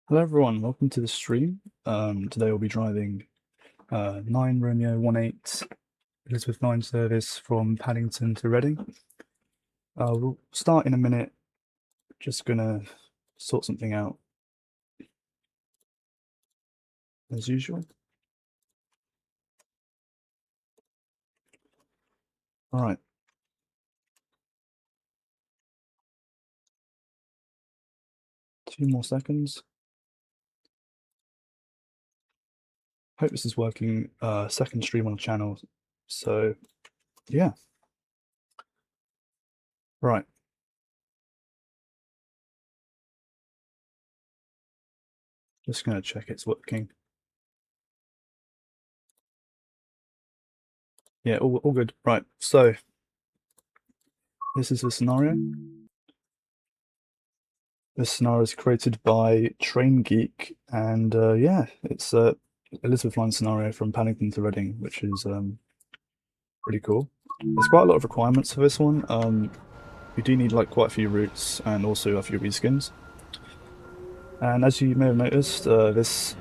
Hello everyone, welcome to the stream. Today we'll be driving 9 Romeo 18 Elizabeth line service from Paddington to Reading. We'll start in a minute, just gonna sort something out as usual. Alright. Two more seconds. Hope this is working. Second stream on the channel, so yeah. Right. Just gonna check it's working. Yeah, all good. Right, so this is the scenario. This scenario is created by Train Geek, and yeah, it's a Elizabeth line scenario from Paddington to Reading, which is pretty cool. There's quite a lot of requirements for this one. You do need like quite a few routes and also a few reskins. And as you may have noticed, this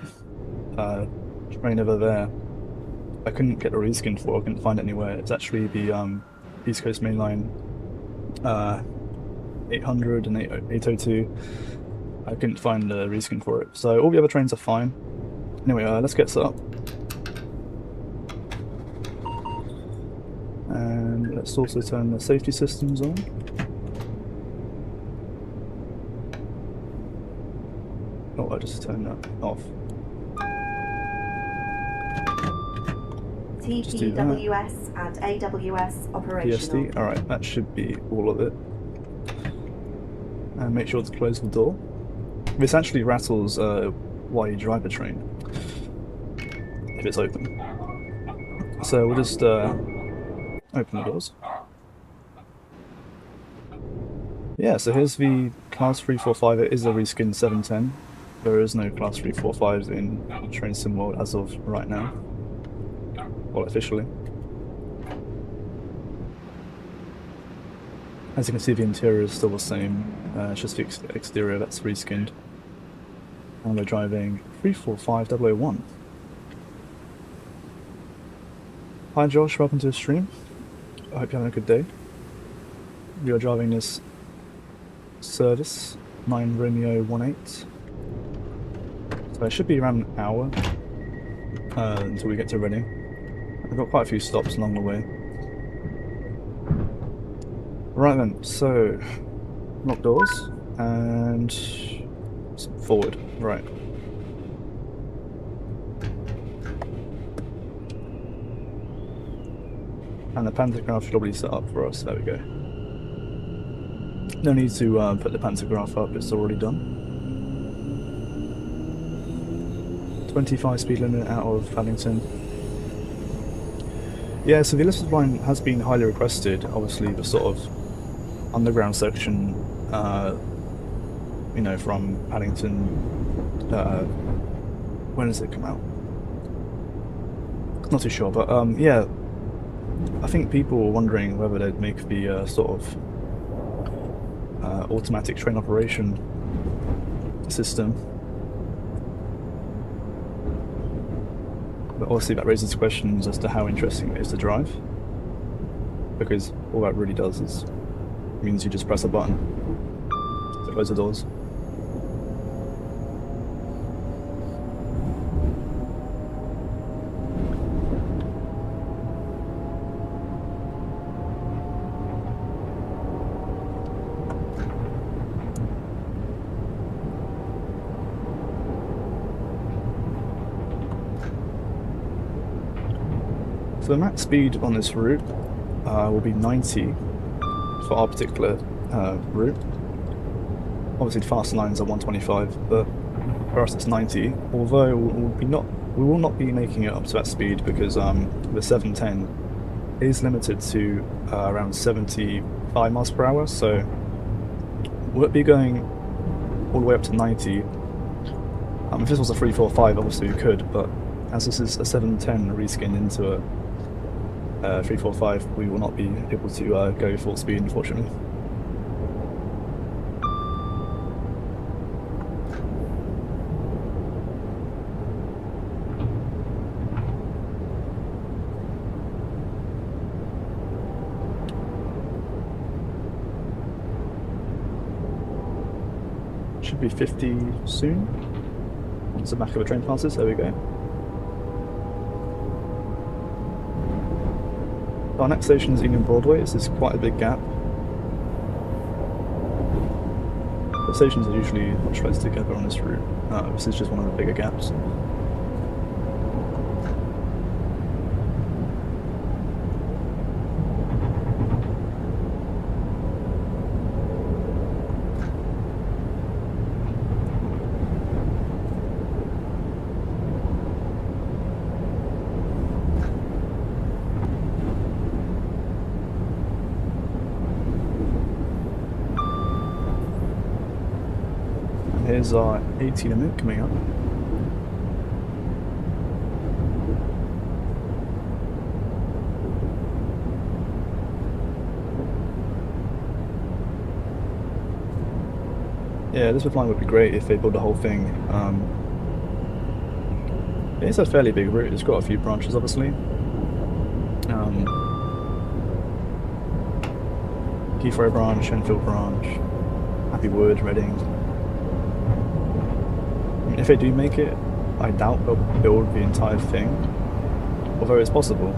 train over there, I couldn't get a reskin for. I couldn't find it anywhere. It's actually the East Coast Main Line 800 and 802. I couldn't find a reskin for it. So all the other trains are fine. Anyway, let's get set up. And let's also turn the safety systems on. Oh, I just turned that off. TSW6 and AWS operational. PSD, alright, that should be all of it. And make sure to close the door. This actually rattles while you drive the train, if it's open. So we'll just open the doors. Yeah, so here's the Class 345, it is a reskin 710. There is no Class 345s in Train Sim World as of right now. Well, officially. As you can see, the interior is still the same, it's just the exterior that's reskinned. And we're driving 345001. Hi Josh, welcome to the stream. I hope you're having a good day. We are driving this service, 9 Romeo 18. So it should be around an hour until we get to Reading. We've got quite a few stops along the way. Right then, so lock doors and forward, right. And the pantograph should probably set up for us, there we go. No need to put the pantograph up, it's already done. 25 speed limit out of Paddington. Yeah, so the Elizabeth line has been highly requested, obviously the sort of underground section, you know, from Paddington, when does it come out? Not too sure, but yeah, I think people were wondering whether they'd make the sort of automatic train operation system. But obviously that raises questions as to how interesting it is to drive, because all that really does is means you just press a button to close the doors. So the max speed on this route will be 90 for our particular route. Obviously the fast lines are 125, but for us it's 90, although we will not be making it up to that speed because the 710 is limited to around 75 miles per hour, so we'll be going all the way up to 90. If this was a 345, obviously we could, but as this is a 710 reskinned into a 345, we will not be able to go full speed, unfortunately. Should be 50 soon. Once the back of a train passes, there we go. Our next station is Union Broadway. This is quite a big gap. The stations are usually much closer together on this route. This is just one of the bigger gaps. Here's our 80 limit coming up. Yeah, this line would be great if they build the whole thing. It's a fairly big route. It's got a few branches, obviously. Heathrow branch, Enfield branch, Happy Wood, Reading. If they do make it, I doubt they'll build the entire thing, although it's possible.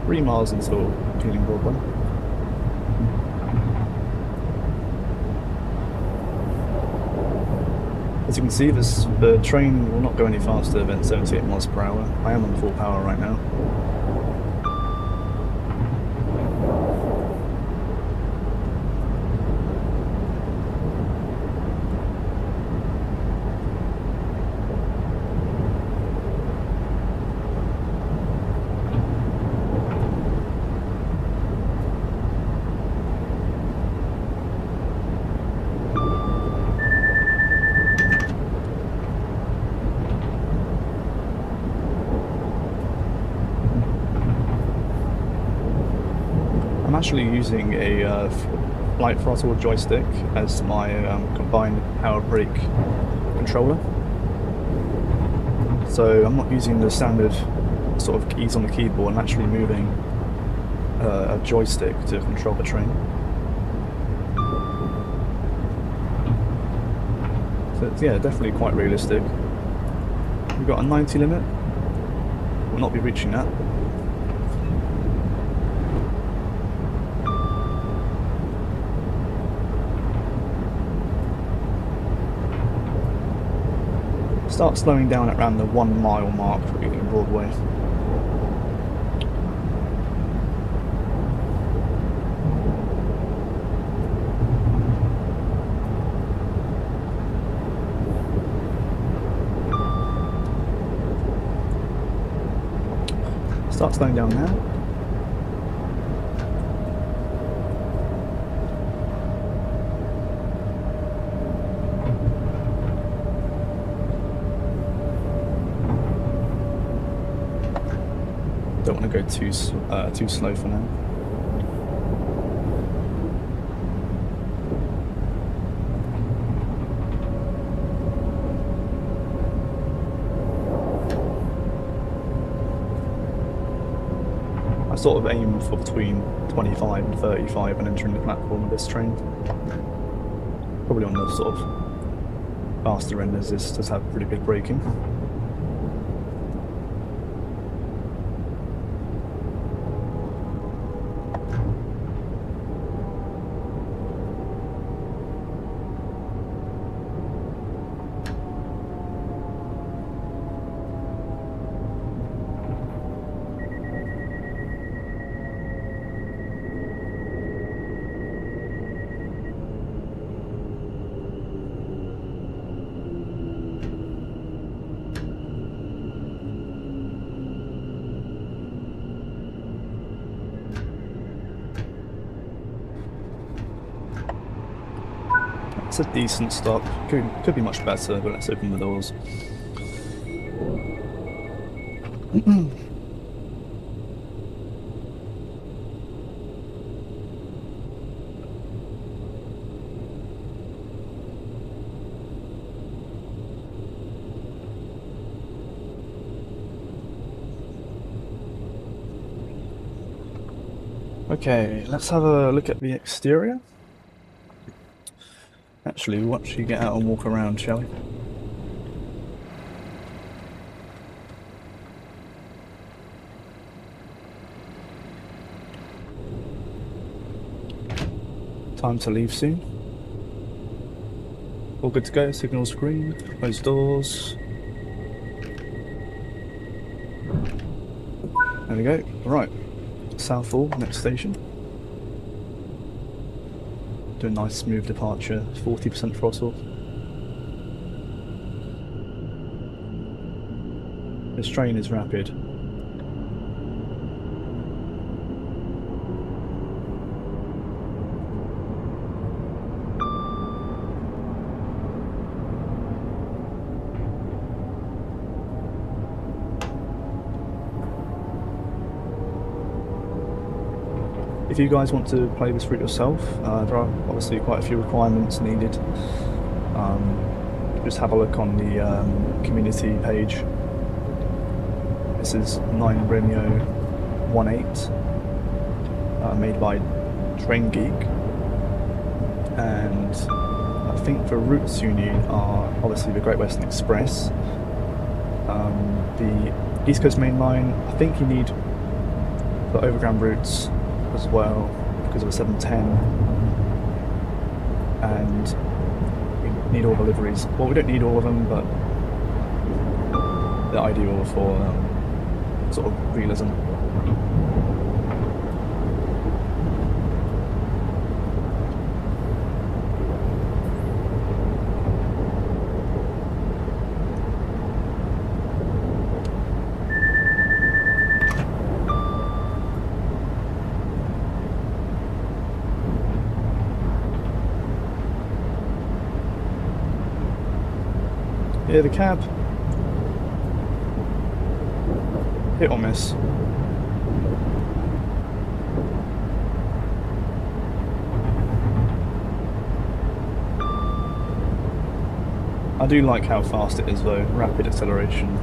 Three miles until Union Broadway. As you can see, the train will not go any faster than 78 miles per hour. I am on full power right now. I'm actually using a flight throttle joystick as my combined power brake controller. So I'm not using the standard sort of keys on the keyboard. I'm actually moving a joystick to control the train. So it's, yeah, definitely quite realistic. We've got a 90 limit. We'll not be reaching that. Start slowing down at around the 1 mile mark for Union Broadway. Start slowing down now. Don't want to go too slow for now. I sort of aim for between 25 and 35 when entering the platform of this train. Probably on the sort of faster end, as this does have pretty good braking. It's a decent stop. Could be much better, but let's open the doors. Okay, let's have a look at the exterior. Actually, we'll actually get out and walk around, shall we? Time to leave soon. All good to go, signals green, closed doors. There we go, right. Southall, next station. Do a nice smooth departure, 40% throttle. This train is rapid. If you guys want to play this route yourself, there are obviously quite a few requirements needed. Just have a look on the community page. This is 9 Romeo 18, made by Train Geek, and I think the routes you need are obviously the Great Western Express, the East Coast Main Line. I think you need the overground routes as well because of the 710, and we need all the liveries. Well, we don't need all of them, but they're ideal for sort of realism. Yeah, the cab. Hit or miss. I do like how fast it is though, rapid acceleration.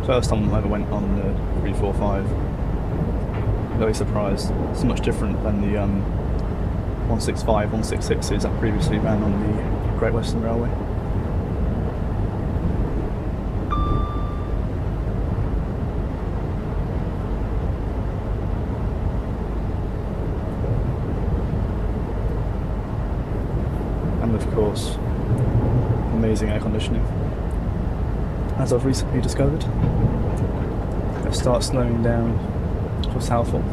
First time I ever went on the 345. Very surprised. It's much different than the 165, 166s that previously ran on the Great Western Railway. And of course, amazing air conditioning, as I've recently discovered. Let's start slowing down for Southall.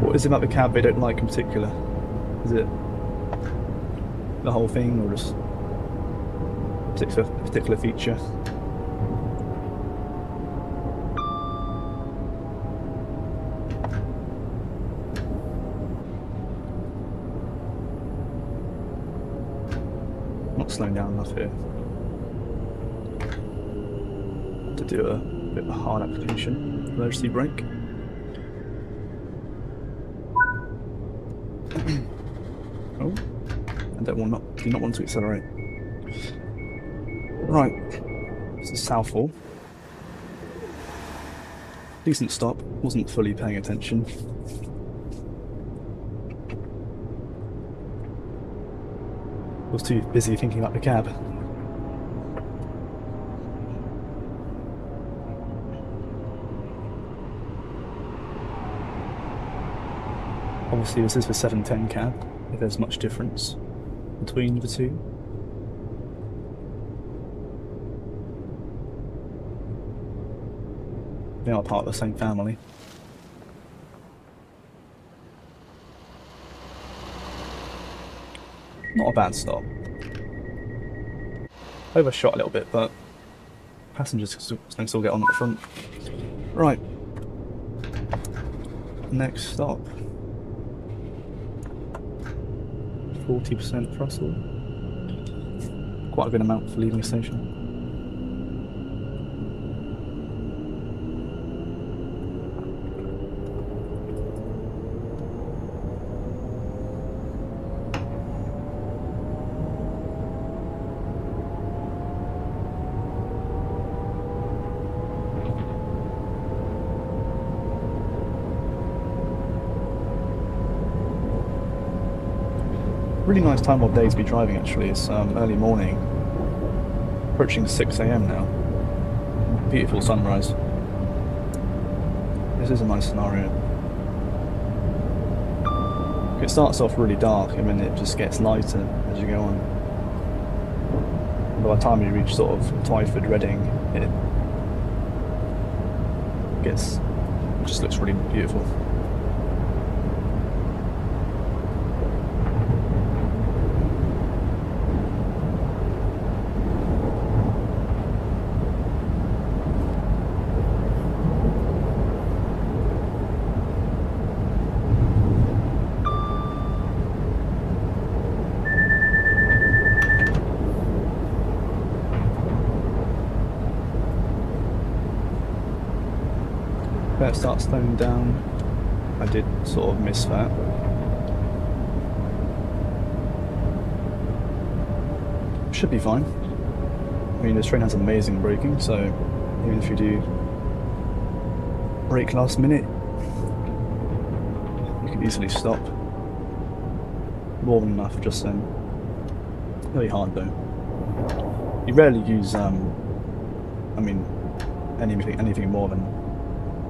What is it about the cab they don't like in particular? Is it the whole thing, or just a particular feature? Not slowing down enough here to do a bit of a hard application. Emergency brake. Oh, I do not want to accelerate. Right, this is Southall. Decent stop, wasn't fully paying attention. Was too busy thinking about the cab. Obviously this is the 710 cab, if there's much difference between the two. They are part of the same family. Not a bad stop. overshot a little bit, but passengers can still get on at the front. Right. Next stop. 40% throttle. Quite a good amount for leaving a station. Really nice time of day to be driving actually. It's early morning, approaching 6 AM now. Beautiful sunrise. This is a nice scenario. It starts off really dark and then it just gets lighter as you go on. By the time you reach sort of Twyford, Reading, it just looks really beautiful. Better start slowing down. I did sort of miss that. Should be fine. I mean, this train has amazing braking, so even if you do brake last minute, you can easily stop. More than enough just then. Really hard though. You rarely use, I mean, anything more than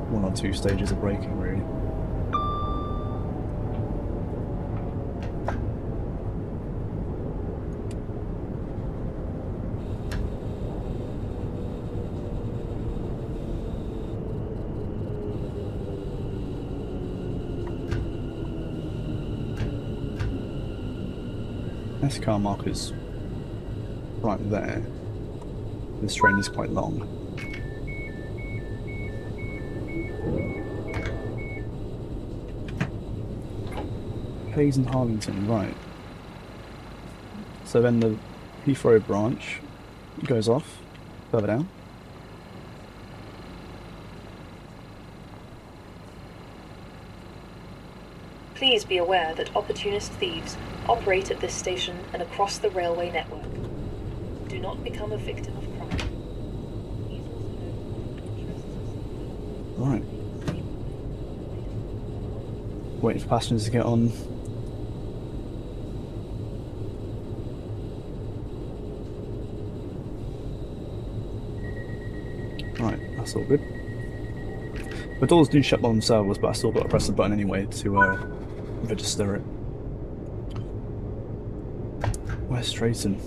1 or 2 stages of braking, really. This car marker's right there. This train is quite long. Hayes and Harlington, right. So then the Heathrow branch goes off further down. Please be aware that opportunist thieves operate at this station and across the railway network. Do not become a victim of crime. Right. Waiting for passengers to get on. Right, that's all good. The doors do shut by themselves, but I still got to press the button anyway to register it. West Drayton.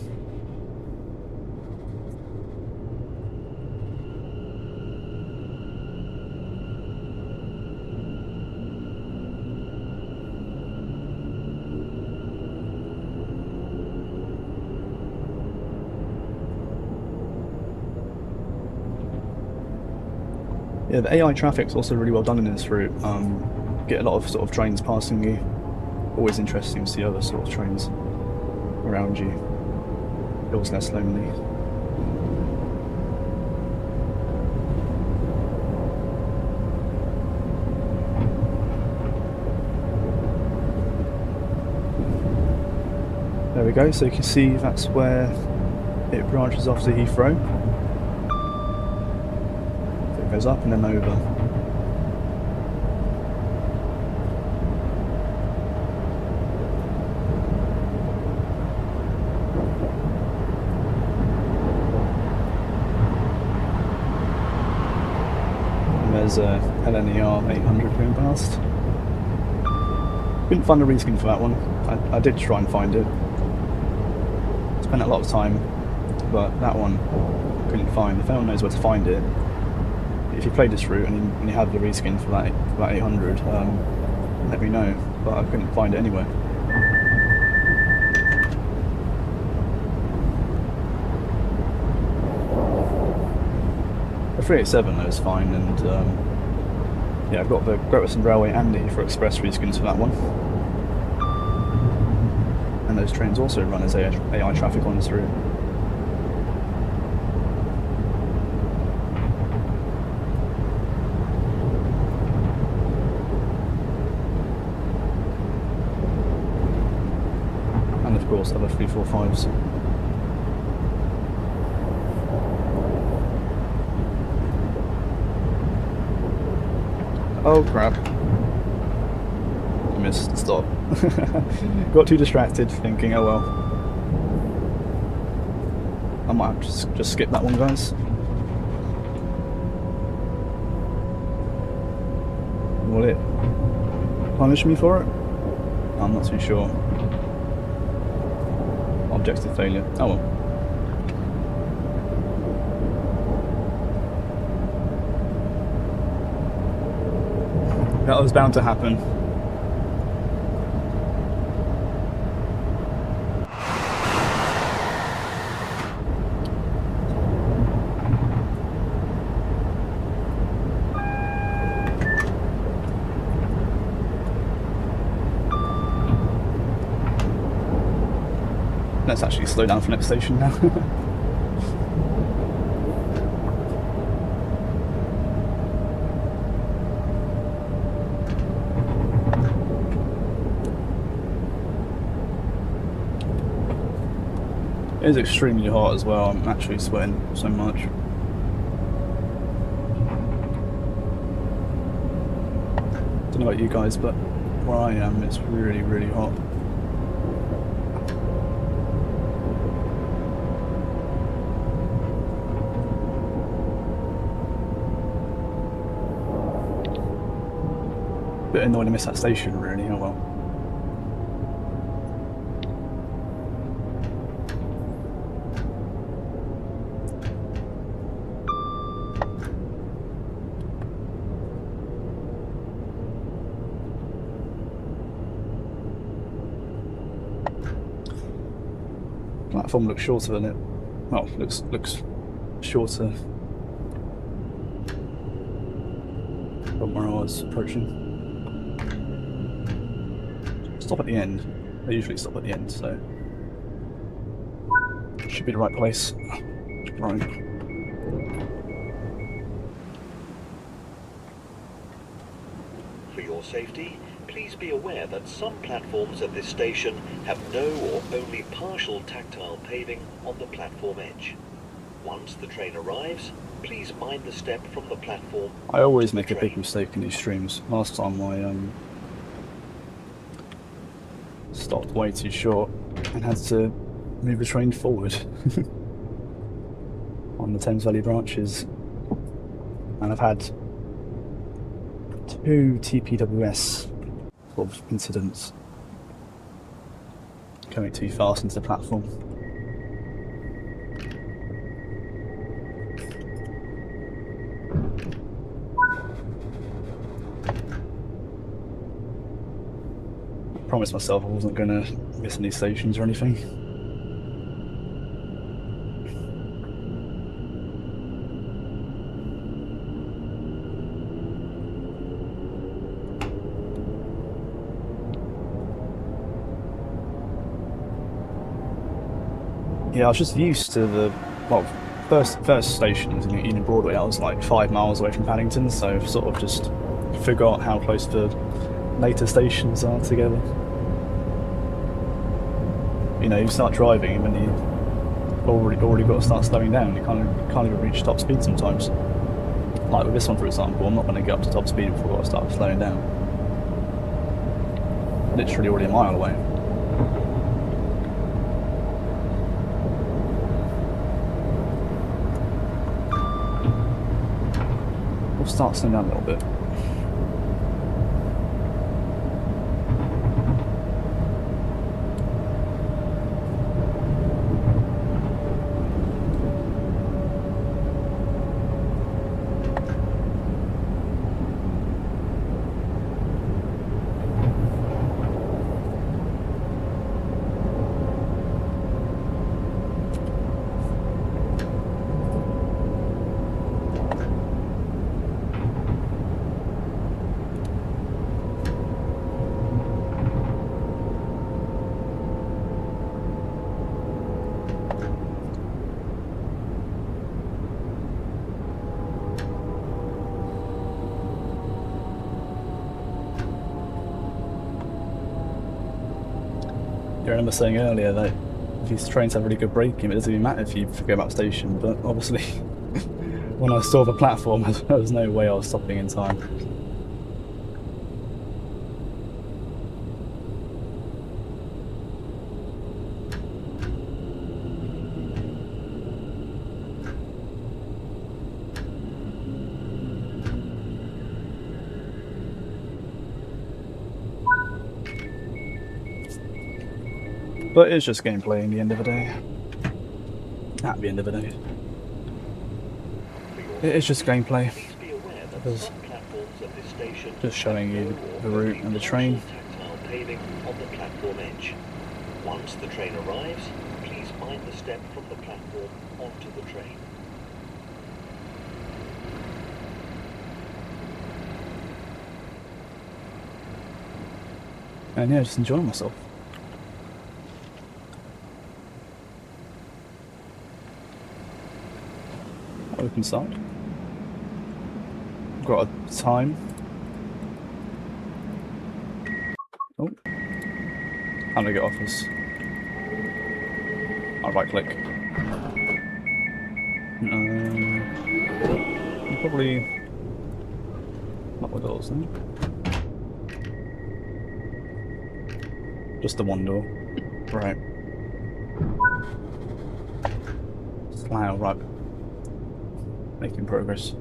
Yeah, the AI traffic's also really well done in this route. Get a lot of sort of trains passing you. Always interesting to see other sort of trains around you. Feels less lonely. There we go, so you can see that's where it branches off to Heathrow. So it goes up and then over. And there's a LNER 800 going past. Couldn't find a reskin for that one. I did try and find it. Spent a lot of time, but that one I couldn't find. If anyone knows where to find it, if you played this route and you had the reskin for that 800, let me know. But I couldn't find it anywhere. The 387 though is fine, and yeah, I've got the Great Western Railway and the Heathrow Express reskins for that one. And those trains also run as AI traffic on this route. And of course other 345s. Oh crap. Missed the stop. Got too distracted thinking, oh well. I might have to just skip that one, guys. Will it punish me for it? I'm not too sure. Objective failure. Oh well. That was bound to happen. Let's actually slow down for next station now. It is extremely hot as well. I'm actually sweating so much. Don't know about you guys, but where I am, it's really, really hot. Bit annoying to miss that station, really. Oh well. Platform looks shorter than it. Well, looks shorter from where I was approaching. Stop at the end. They usually stop at the end, so should be the right place. Right. For your safety, please be aware that some platforms at this station have no or only partial tactile paving on the platform edge. Once the train arrives, please mind the step from the platform. I always make a big mistake in these streams. Last time I stopped way too short and had to move the train forward on the Thames Valley branches, and I've had 2 TPWS sort of incidents coming too fast into the platform. I promised myself I wasn't going to miss any stations or anything. Yeah, I was just used to the, well, first stations in Union Broadway. I was like 5 miles away from Paddington, so I've sort of just forgot how close the later stations are together. You know, you start driving and then you already got to start slowing down. You can't even reach top speed sometimes. Like with this one, for example, I'm not going to get up to top speed before I start slowing down. Literally already a mile away. We'll start slowing down a little bit. I remember saying earlier that these trains have really good braking, it doesn't even matter if you forget about station, but obviously when I saw the platform there was no way I was stopping in time. But it's just gameplay in the end of the day. At the end of the day. It is just gameplay. Because just showing you the route and the train. Tactile paving on the platform edge. Once the train arrives, please mind the step from the platform onto the train. And yeah, just enjoying myself. Open side. Got a time. Oh. How do I get off this? I'll right click. Probably not with those then. Just the one door. Right. Slough, right. Making progress.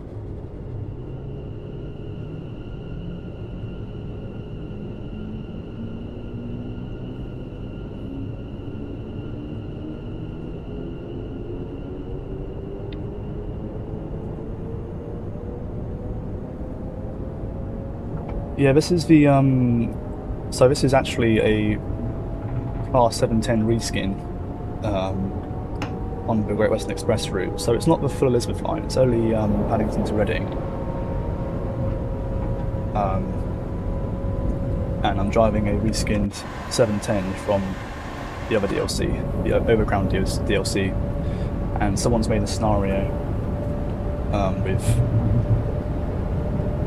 Yeah, this is the so this is actually a Class 710 reskin on the Great Western Express route. So it's not the full Elizabeth line, it's only Paddington to Reading. And I'm driving a reskinned 710 from the other DLC, the Overground DLC, and someone's made a scenario with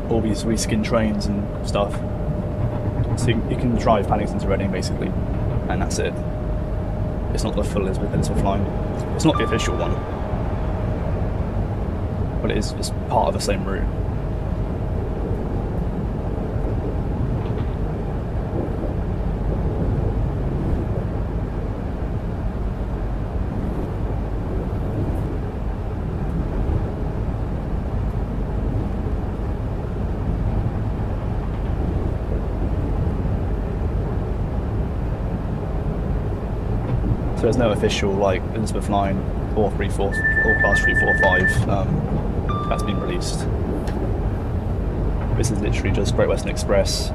all these reskinned trains and stuff. So you can drive Paddington to Reading basically, and that's it. It's not the full Elizabeth line. It's not the official one, but it's part of the same route. So there's no official like Elizabeth line or 345 or Class 345 that's been released. This is literally just Great Western Express,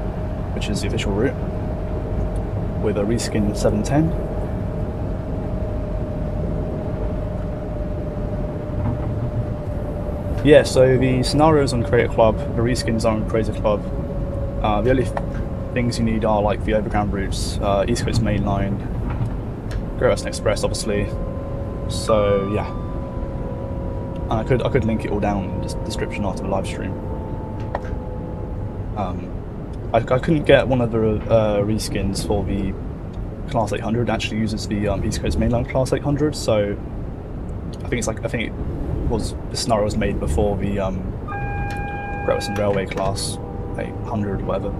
which is the official route, with a reskin 710. Yeah, so the scenarios on Creator Club, the reskins are on Creator Club. The only things you need are like the overground routes, East Coast Main Line, Great Western Express, obviously. So yeah, and I could link it all down in the description after the live stream. I couldn't get one of the reskins for the Class 800. It actually uses the East Coast Main Line Class 800. So I think it was the scenario was made before the Great Western Railway Class 800 or whatever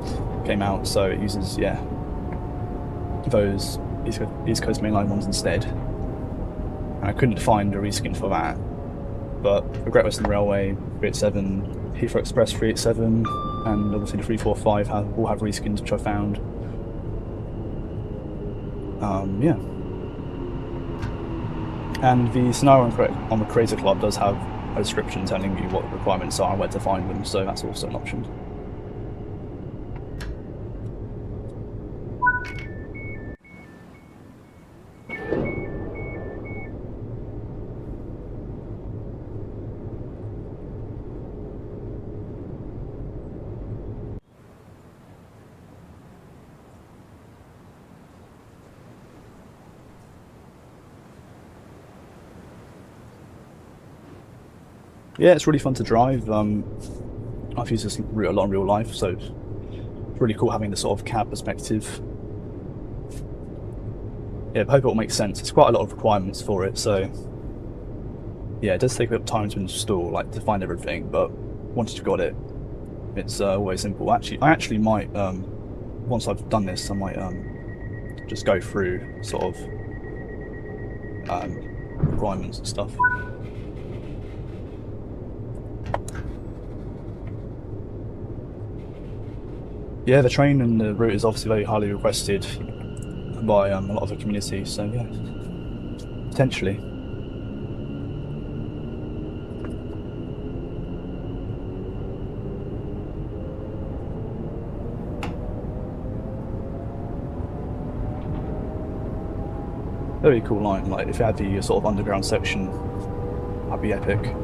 came out. So it uses those East Coast Main Line ones instead. And I couldn't find a reskin for that, but the Great Western Railway 387, Heathrow Express 387, and obviously the 345 all have reskins, which I found. Yeah. And the scenario on the Creator Club does have a description telling you what the requirements are and where to find them, so that's also an option. Yeah, it's really fun to drive. I've used this route a lot in real life, so it's really cool having the sort of cab perspective. yeah, I hope it will make sense. It's quite a lot of requirements for it, so yeah, it does take a bit of time to install, like to find everything, but once you've got it, it's always simple. Actually, I actually might, once I've done this, I might just go through sort of requirements and stuff. Yeah, the train and the route is obviously very highly requested by a lot of the community, so yeah, potentially. Very cool line, like if it had the sort of underground section, that'd be epic.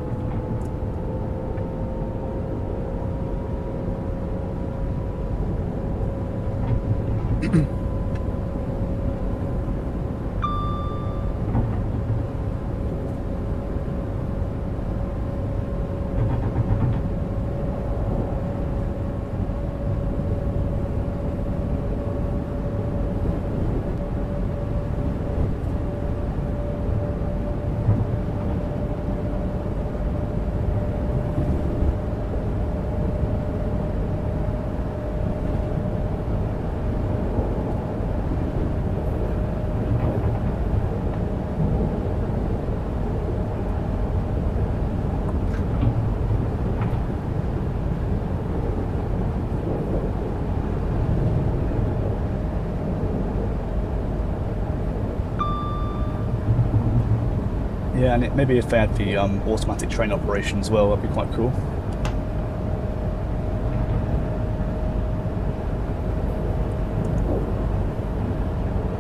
Yeah, and maybe if they had the automatic train operation as well, that'd be quite cool.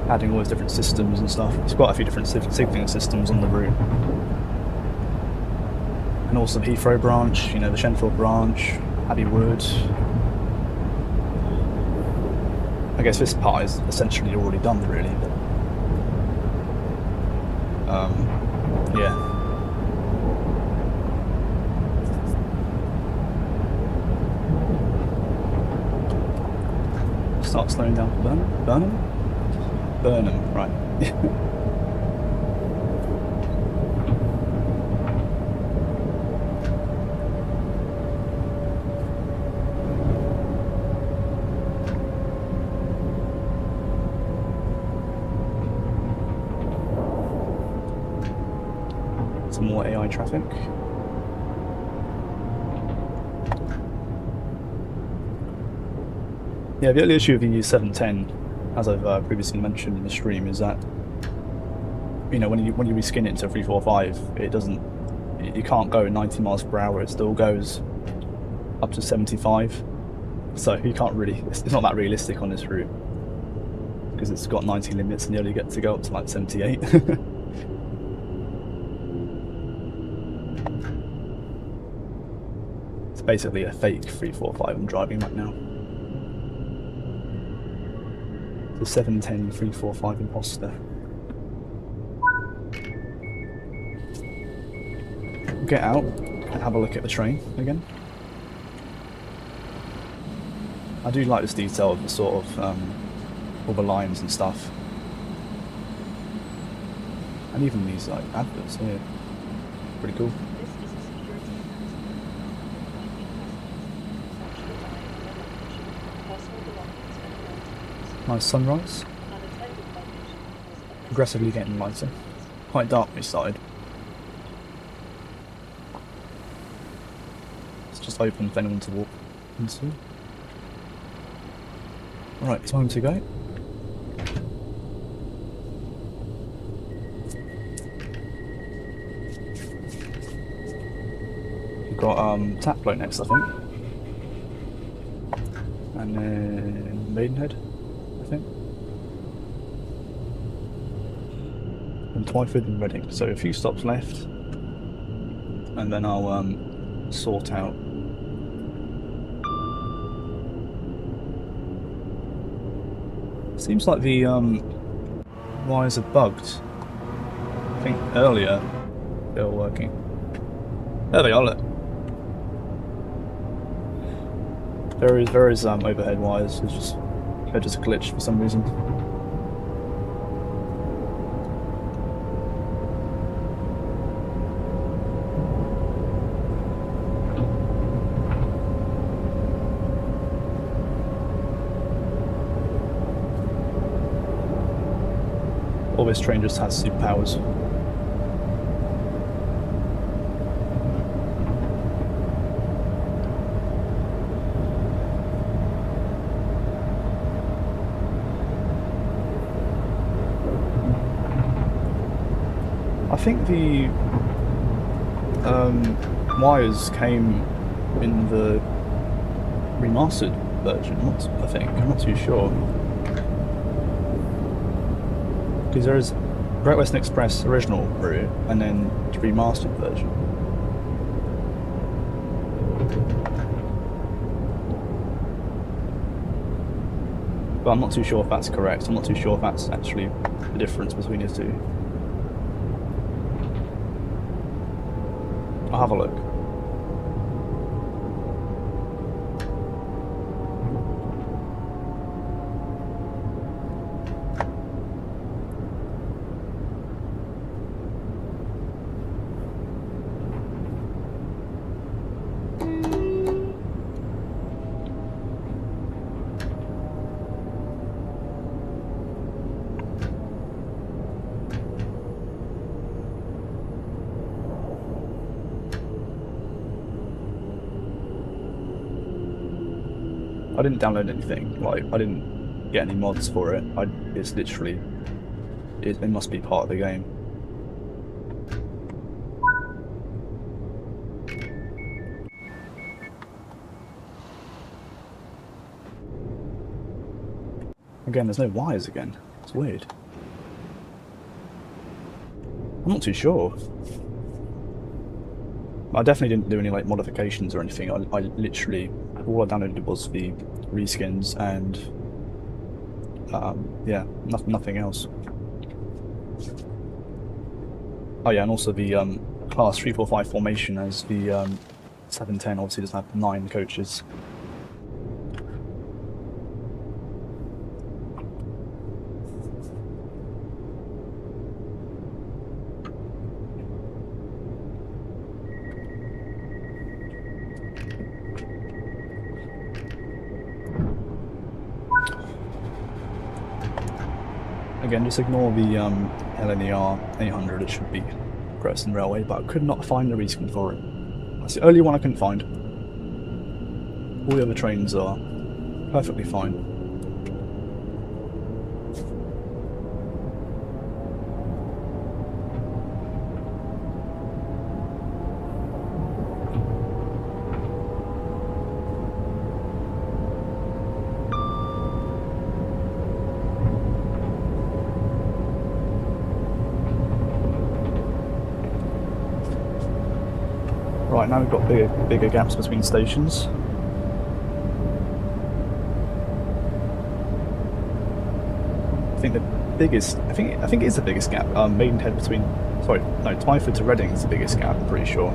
Adding all those different systems and stuff. There's quite a few different signaling systems on the route. And also the Heathrow branch, you know, the Shenfield branch, Abbey Wood. I guess this part is essentially already done, really. But, yeah. Start slowing down for Burnham? Burnham, right. Some more AI traffic. Yeah, the only issue with the U710, as I've previously mentioned in the stream, is that, you know, when you reskin it to 345, it doesn't, you can't go 90 miles per hour. It still goes up to 75. So you can't really, it's not that realistic on this route because it's got 90 limits and you only get to go up to like 78. It's basically a fake 345 I'm driving right now. The 710 345 imposter. Get out and have a look at the train again. I do like this detail of the sort of all the lines and stuff, and even these like adverts here, pretty cool. Nice sunrise. Progressively getting lighter. Quite dark this side. It's just open for anyone to walk into. Right, time to go. We've got Tap Float next, I think. And then Maidenhead, I think. And Twyford and Reading. So a few stops left. And then I'll sort out seems like the wires are bugged. I think earlier they were working. There they are, look. There is overhead wires. They're just a glitch for some reason. Or this train just has superpowers. I think the wires came in the remastered version, I think. I'm not too sure. Because there is Great Western Express original route and then the remastered version. But I'm not too sure if that's correct. I'm not too sure if that's actually the difference between the two. I'll have a look. I didn't download anything, like, I didn't get any mods for it. It's literally, it must be part of the game. Again, there's no wires again. It's weird. I'm not too sure. I definitely didn't do any like modifications or anything. I literally, all I downloaded was the reskins and yeah, nothing else. Oh yeah, and also the class 345 formation as the 710 obviously doesn't have 9 coaches. Again, just ignore the LNER 800, it should be Great Western Railway, but I could not find a reskin for it. That's the only one I couldn't find. All the other trains are perfectly fine. Right, now we've got bigger gaps between stations. I think the biggest, I think it is the biggest gap. Maidenhead between, sorry, no, Twyford to Reading is the biggest gap, I'm pretty sure.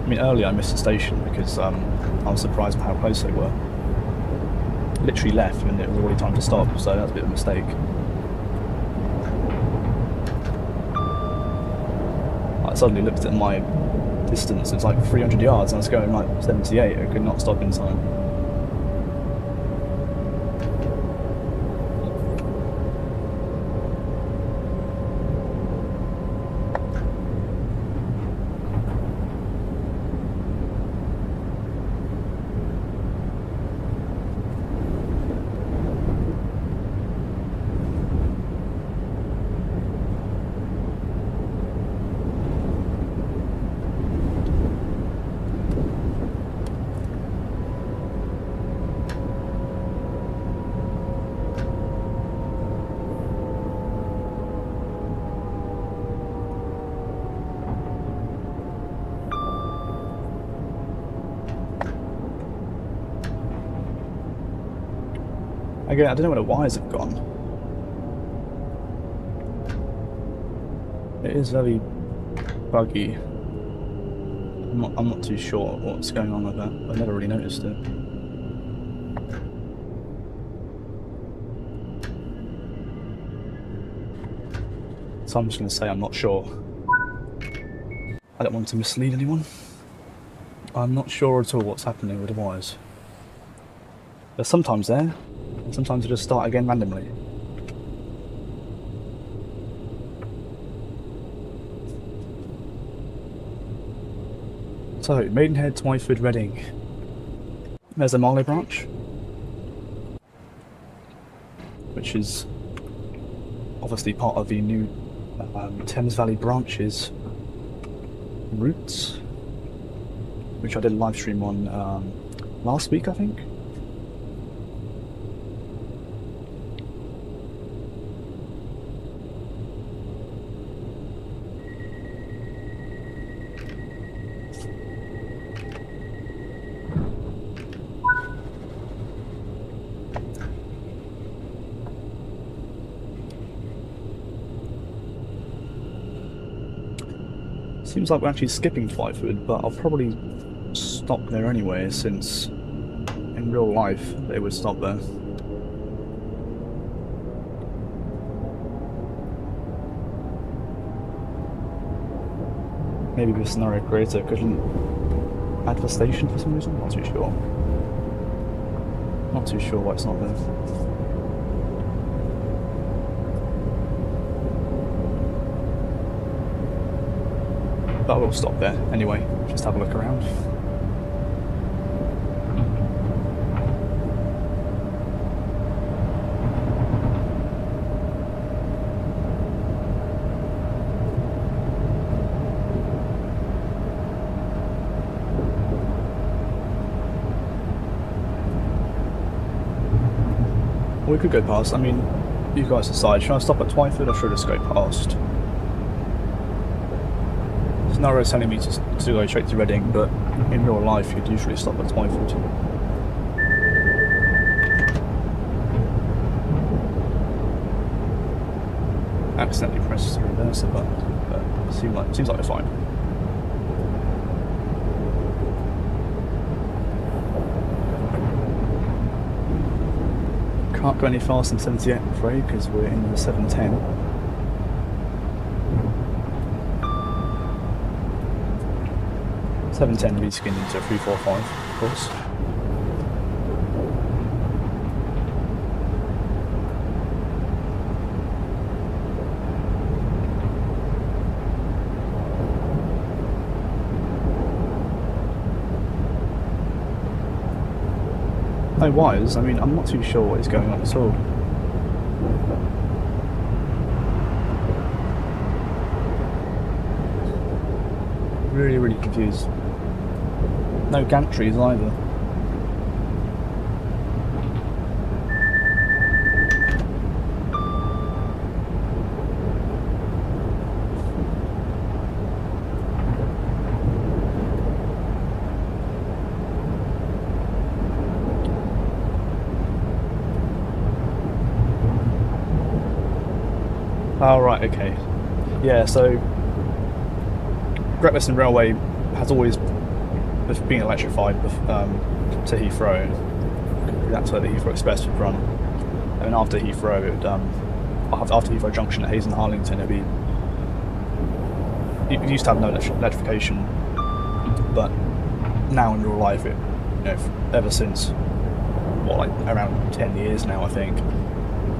I mean, earlier I missed the station because I was surprised by how close they were. Literally left and it was already time to stop, so that's a bit of a mistake. I suddenly looked at my distance, it's like 300 yards and I was going like 78, I could not stop in time. Again, I don't know where the wires have gone. It is very buggy. I'm not too sure what's going on with that. I've never really noticed it. So I'm just going to say I'm not sure. I don't want to mislead anyone. I'm not sure at all what's happening with the wires. They're sometimes there, and sometimes they just start again randomly. So, Maidenhead, Twyford, Reading. There's a Marlow branch, which is obviously part of the new Thames Valley branches routes, which I did a live stream on last week, I think. Seems like we're actually skipping Twyford, but I'll probably stop there anyway, since in real life they would stop there. Maybe the scenario creator couldn't add the station for some reason, not too sure. Not too sure why it's not there. But we'll stop there anyway, just have a look around. We could go past, I mean, you guys decide. Should I stop at Twyford or should I just go past? Scenario's telling me to go straight to Reading, but in real life you'd usually stop at Twyford. Accidentally pressed the reverser button, but seems like we're fine. Can't go any faster than 78, I'm afraid, because we're in the 710. Reskin into 345, of course. No wires, I mean, I'm not too sure what is going on at all. Really confused. No gantries either. Oh right, okay. Yeah, so Great Western Railway has always been electrified to Heathrow. That's where the Heathrow Express would run. And after Heathrow, it would, after Heathrow Junction at Hayes and Harlington, it'd be. It used to have no electrification, but now in real life, it, ever since like around 10 years now, I think,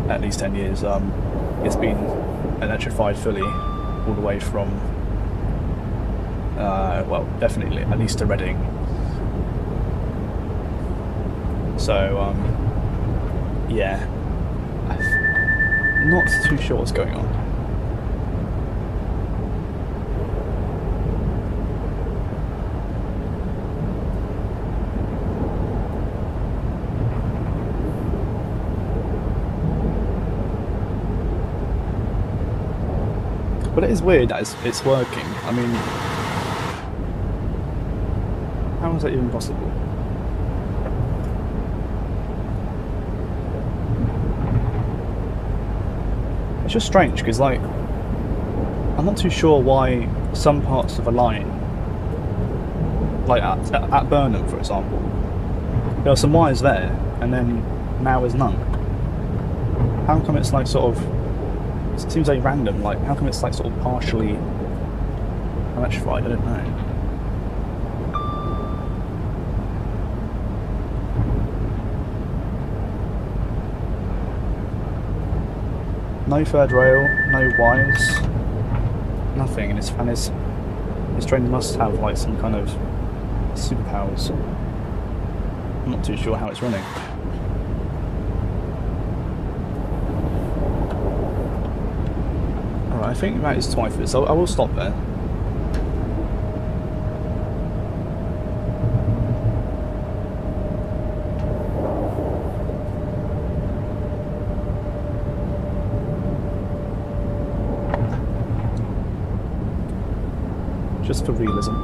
at least 10 years, it's been electrified fully all the way from. Well, definitely, at least to Reading. So, yeah. I'm not too sure what's going on. But it is weird that it's working. I mean, how is that even possible? It's just strange because, like, I'm not too sure why some parts of a line, like at Burnham, for example, there are some wires there, and then now there's none. How come it's like sort of? It seems very random. Like, how come it's like sort of partially electrified? I don't know. no third rail, no wires, nothing, and his train must have like some kind of superpowers. I'm not too sure how it's running. Alright, I think that is Twyford, so I will stop there. Just for realism.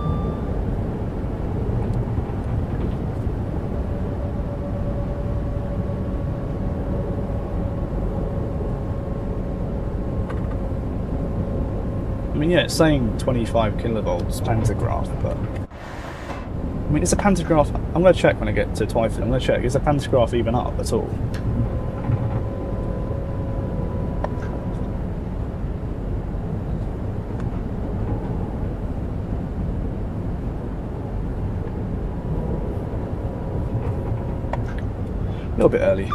I mean, yeah, it's saying 25 kilovolts pantograph, but I mean, is a pantograph? I'm going to check when I get to Twyford. I'm going to check. Is a pantograph even up at all? A little bit early,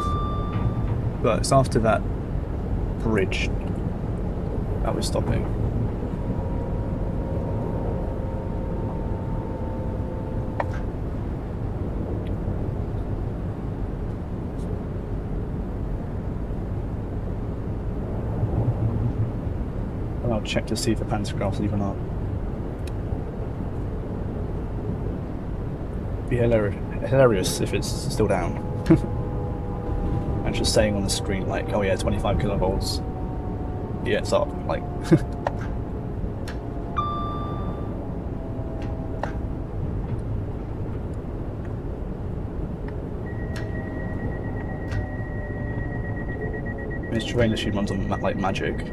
but it's after that bridge that we're stopping. And I'll check to see if the pantograph's even up. Be hilarious if it's still down. And just saying on the screen like, oh yeah, 25 kilovolts. Yeah, it's up. Like, this train literally runs on like magic.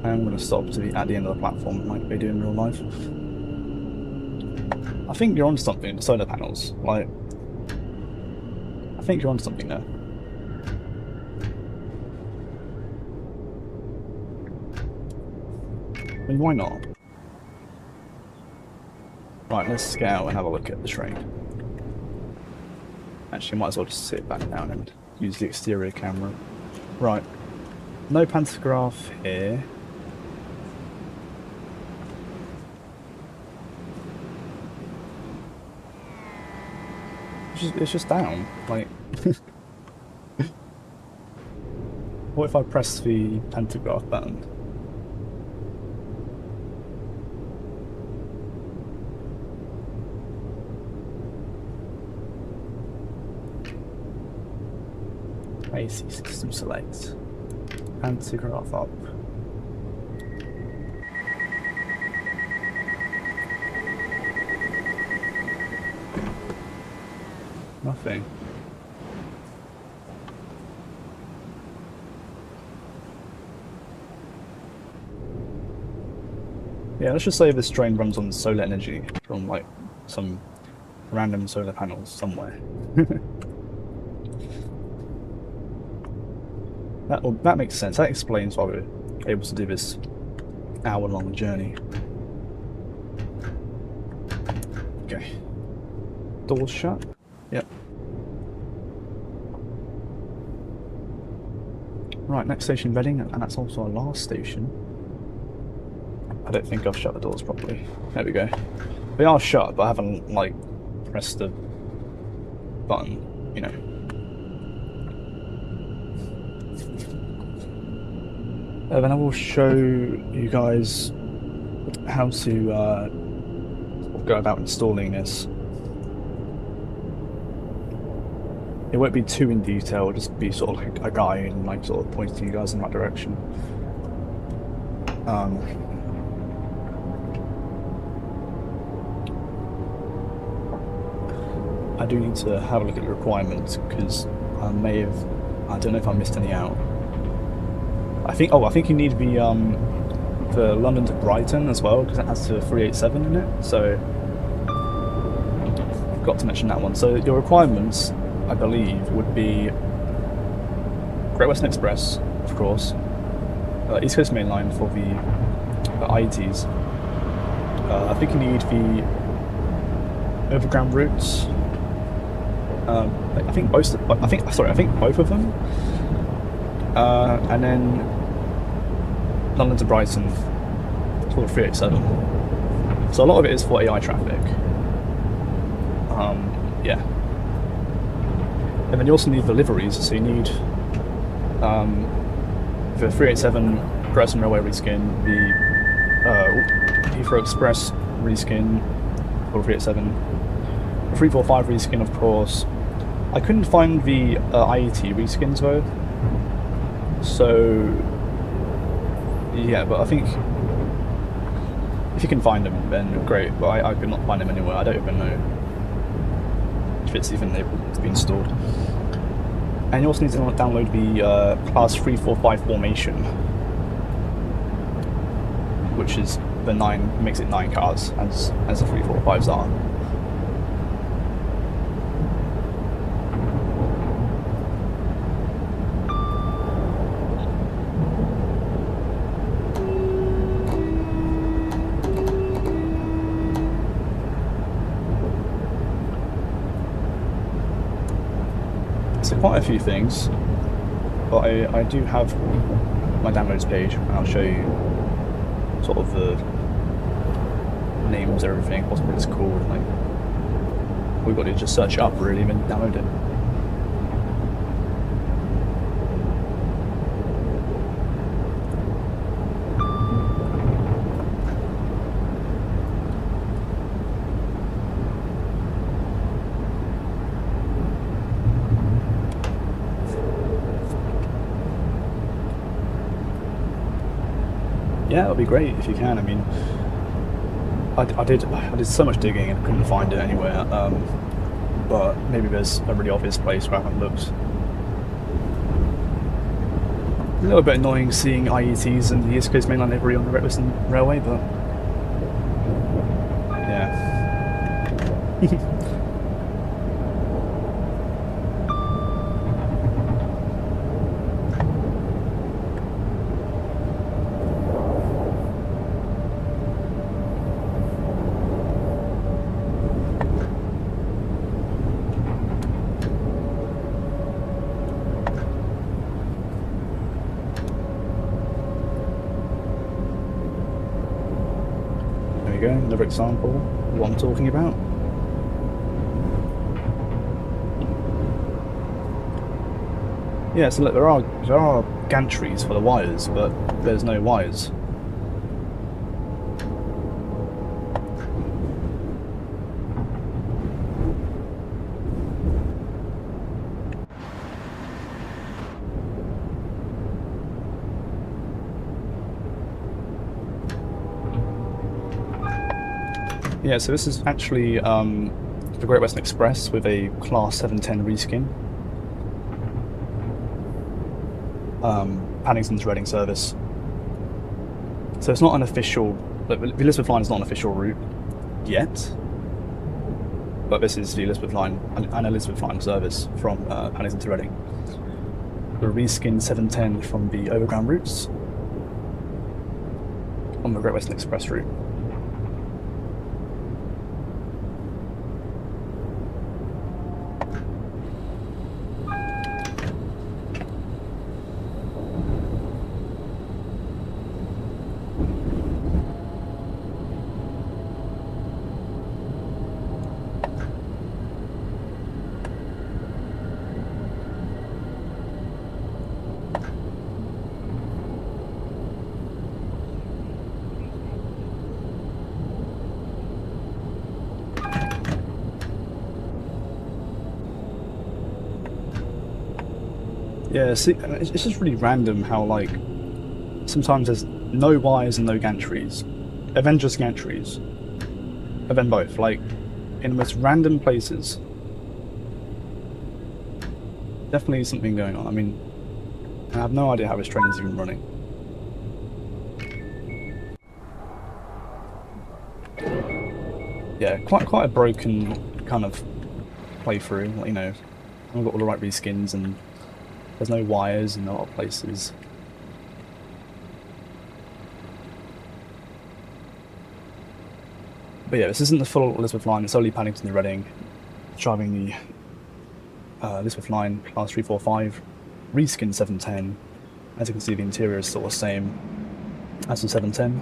I'm going to stop to be at the end of the platform like they do in real life. I think you're on something, the solar panels. Like, I think you're on something there. I mean, why not? Right, let's get out and have a look at the train. Actually, might as well just sit back down and use the exterior camera. Right, no pantograph here. It's just down, like... What if I press the pantograph button? AC system select. Pantograph up. Nothing. Yeah, let's just say this train runs on solar energy from like some random solar panels somewhere. That makes sense. That explains why we're able to do this hour-long journey. Okay. Doors shut. Yep. Right, next station Reading, and that's also our last station. I don't think I've shut the doors properly. There we go. They are shut, but I haven't, like, pressed the button, you know. Then I will show you guys how to go about installing this. It won't be too in detail, it'll just be sort of like a guide and like sort of pointing you guys in that direction. I do need to have a look at the requirements because I don't know if I missed any out. I think you need to be for London to Brighton as well because it has to 387 in it, so I forgot to mention that one. So your requirements, I believe, would be Great Western Express, of course, East Coast Main Line for the IETs. I think you need the overground routes. I think both of them. And then London to Brighton for 387. So a lot of it is for AI traffic. Yeah. And then you also need the liveries, so you need the 387 Gresham Railway reskin, the Heathrow Express reskin for 387, the 345 reskin, of course. I couldn't find the IET reskins though, so yeah, but I think if you can find them, then great, but I could not find them anywhere. I don't even know if it's even able to be installed. And you also need to download the Class 345 formation, which is the 9, makes it 9 cars, as the 345s are. So quite a few things, but I do have my downloads page, and I'll show you sort of the names, everything, what it's called. Like, we've got to just search it up really and then download it. Yeah, it'll be great if you can. I mean, I did so much digging and couldn't find it anywhere. But maybe there's a really obvious place where I haven't looked. A little bit annoying seeing IETs and the East Coast Mainline livery on the Great Western Railway, but yeah. Go, another example of what I'm talking about. Yeah, so look, there are gantries for the wires, but there's no wires. Yeah, so this is actually the Great Western Express with a Class 710 reskin. Paddington to Reading service. So it's not an official, the Elizabeth line is not an official route yet, but this is the Elizabeth line, an Elizabeth line service from Paddington to Reading. The reskin 710 from the overground routes on the Great Western Express route. Yeah, see, it's just really random how, like, sometimes there's no wires and no gantries, and then just gantries, and then both, like, in the most random places. Definitely something going on. I mean, I have no idea how this train is even running. Yeah, quite a broken kind of playthrough, you know, I've got all the right reskins and there's no wires in a lot of places. But yeah, this isn't the full Elizabeth line. It's only Paddington to Reading. Driving the Elizabeth line class 345, reskin 710. As you can see, the interior is sort of the same as the 710.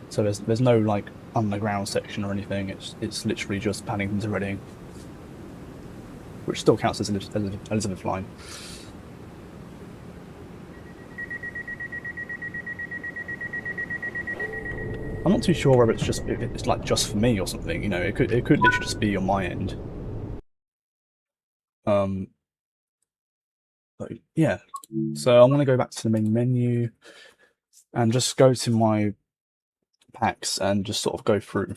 So there's no like underground section or anything. It's literally just Paddington to Reading, which still counts as Elizabeth line. I'm not too sure whether it's like just for me or something. You know, it could literally just be on my end. But yeah. So I'm gonna go back to the main menu and just go to my packs and just sort of go through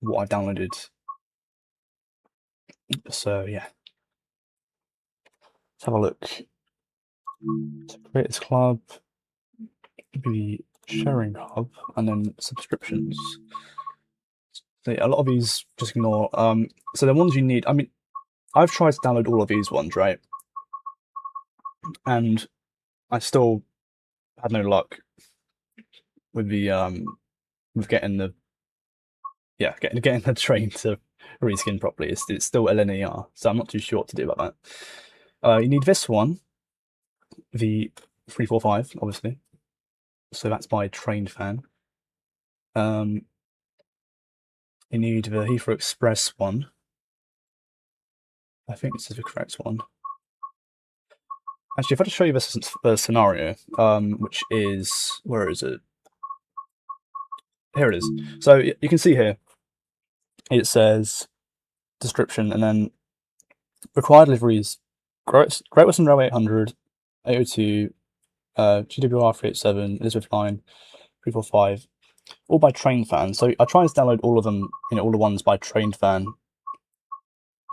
what I downloaded. So yeah, let's have a look. To create this club, the sharing hub, and then subscriptions. So yeah, a lot of these just ignore. So the ones you need. I mean, I've tried to download all of these ones, right? And I still had no luck with the with getting the getting the train to reskin properly. It's still LNER, so I'm not too sure what to do about that. You need this one, the 345, obviously. So that's by Trained Fan. You need the Heathrow Express one. I think this is the correct one. Actually, if I just show you the scenario, which is, where is it? Here it is. So you can see here, it says description and then required deliveries: Great Western Railway 800, 802, GWR 387, Elizabeth Line 345, all by Train Fan. So I tried to download all of them, all the ones by Train Fan.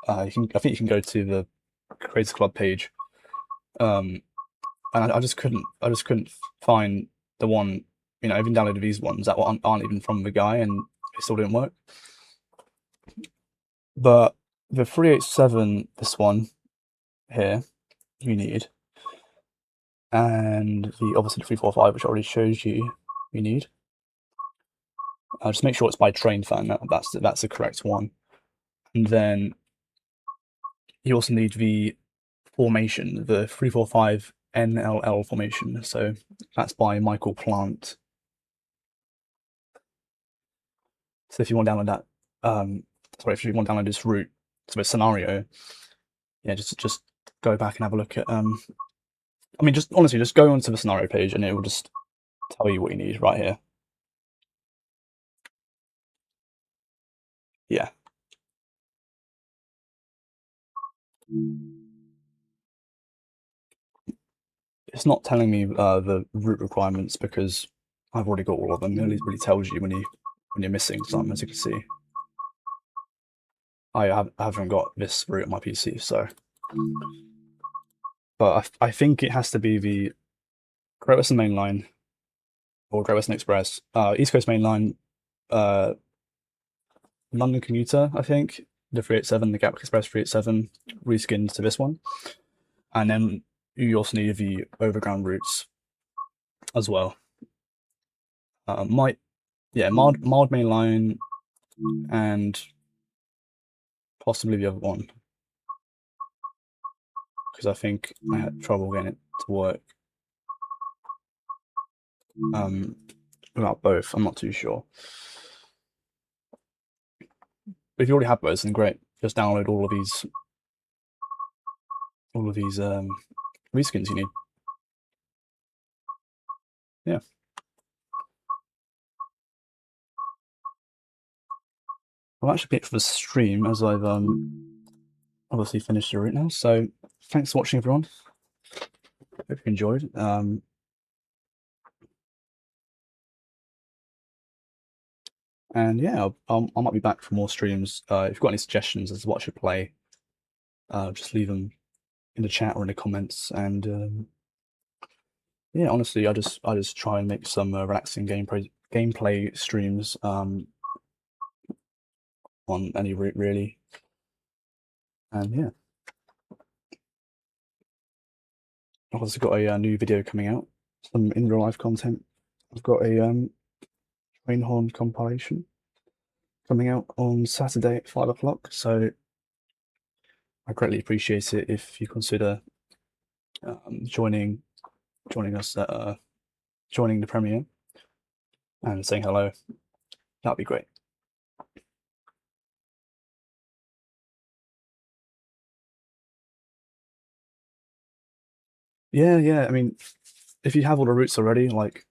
I think you can go to the Creators Club page, and I just couldn't find the one. I even downloaded these ones that aren't even from the guy, and it still didn't work. But the 387, this one here, you need, and the obviously 345, which already shows you need. Just make sure it's by Train Fan. That's the correct one. And then you also need the formation, the 345 NLL formation. So that's by Michael Plant. So if you want to download that, if you want to download this route, so a scenario, yeah, just go back and have a look at. I mean, just honestly, just go onto the scenario page and it will just tell you what you need right here. Yeah. It's not telling me the route requirements because I've already got all of them. It really tells you when you're missing some, as you can see. I haven't got this route on my PC, so. But I think it has to be the Great Western Main Line or Great Western Express, East Coast Main Line, London Commuter, I think, the 387, the Gatwick Express 387, reskinned to this one. And then you also need the overground routes as well. Mild Main Line and possibly the other one, because I think I had trouble getting it to work without both. I'm not too sure. But if you already have those, then great. Just download all of these reskins you need. Yeah. Well, that should be it for the stream, as I've obviously finished the route now. So thanks for watching, everyone. Hope you enjoyed. And yeah, I might be back for more streams. If you've got any suggestions as to what I should play, just leave them in the chat or in the comments. And yeah, honestly, I just try and make some relaxing gameplay streams on any route really. And yeah, I've also got a new video coming out, some in real life content. I've got a Rainhorn compilation coming out on Saturday at 5 o'clock. So I greatly appreciate it if you consider joining us at joining the premiere and saying hello. That'd be great. Yeah. I mean, if you have all the routes already, like,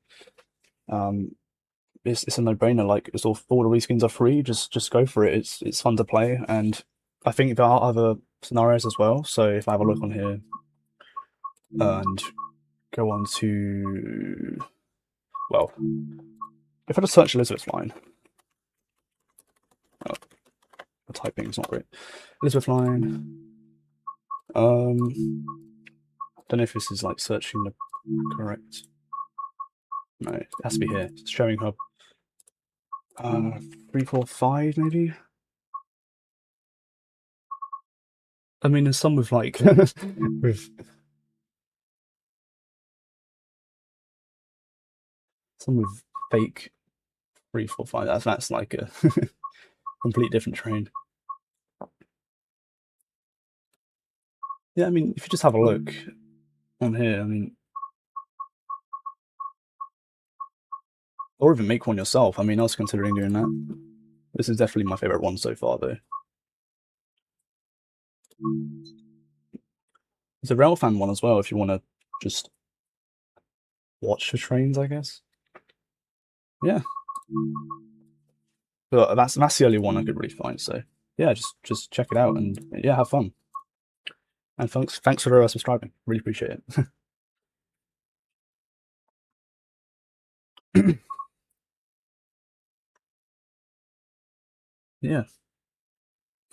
it's a no-brainer. Like, it's all the reskins are free. Just go for it. It's fun to play, and I think there are other scenarios as well. So if I have a look on here and go on to, well, if I just search Elizabeth line, the typing is not great. Elizabeth line. Don't know if this is like searching the correct. No, it has to be here. It's showing hub. 3, 4, 5 maybe. I mean, there's some with like with some with fake 3, 4, 5. That's like a complete different train. Yeah, I mean, if you just have a look on here, I mean, or even make one yourself. I mean, I was considering doing that. This is definitely my favorite one so far, though. There's a Railfan one as well if you want to just watch the trains, I guess. Yeah. But that's the only one I could really find. So yeah, just check it out and yeah, have fun. And thanks for subscribing. Really appreciate it. Yeah.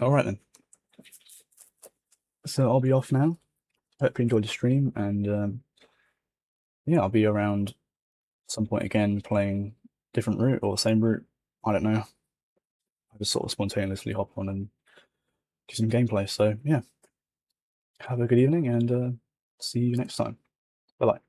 All right then. So I'll be off now. Hope you enjoyed the stream, and yeah, I'll be around at some point again playing different route or same route. I don't know. I just sort of spontaneously hop on and do some gameplay. So yeah, have a good evening and see you next time. Bye bye.